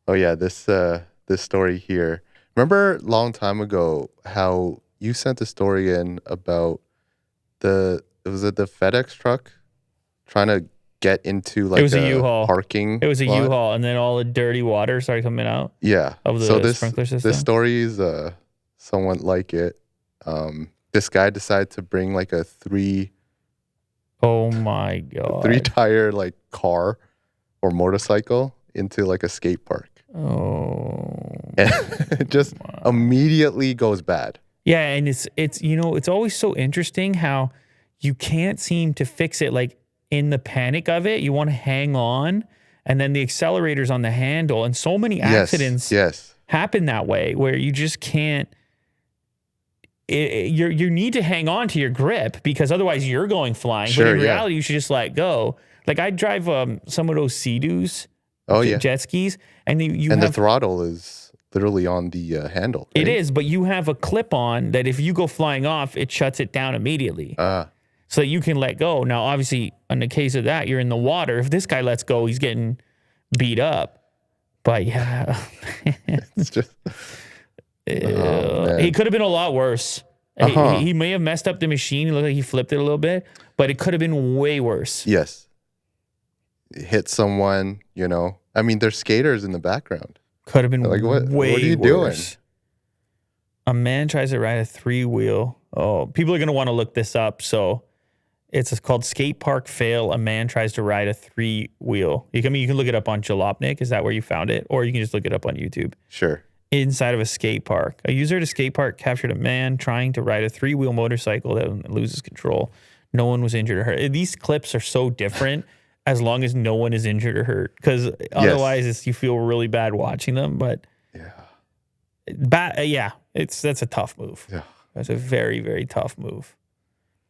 Oh yeah, this story here. Remember a long time ago how you sent a story in about was it the FedEx truck trying to get into It like was a a U-Haul. parking It was a lot? U-Haul, and then all the dirty water started coming out Yeah. of So the this sprinkler this system. story is somewhat like it. This guy decided to bring like Oh my a three God. tire like car or motorcycle into like a skate park. Oh And it just my. immediately goes bad. Yeah, and it's it's always so interesting how you can't seem to fix it. Like in the panic of it, you want to hang on, and then the accelerator's on the handle, and so many Yes, accidents yes. happen that way where you just can't. You need to hang on to your grip because otherwise you're going flying. But Sure, in yeah. reality, you should just let go. Like I drive some of those Sea-Doos, Oh yeah. jet skis, and you And the have throttle is literally on the handle, it right? is, but you have a clip on that if you go flying off, it shuts it down immediately. Ah, So that you can let go. Now, obviously, in the case of that, you're in the water. If this guy lets go, he's getting beat up. But yeah, it's just oh he man. could have been a lot worse. Uh-huh. He may have messed up the machine. It looked like he flipped it a little bit, but it could have been way worse. Yes. Hit someone, you know. I mean, there's skaters in the background. Could have They're like, what are been way you doing? worse. A man tries to ride a three-wheel. Oh, people are going to want to look this up. So it's called Skate Park Fail. A man tries to ride a three-wheel. You can look it up on Jalopnik. Is that where you found it? Or you can just look it up on YouTube. Sure. Inside of a skate park. A user at a skate park captured a man trying to ride a three-wheel motorcycle that loses control. No one was injured or hurt. These clips are so different as long as no one is injured or hurt. Because otherwise you feel really bad watching them. But Yeah. yeah, that's a tough move. Yeah. That's a very, very tough move.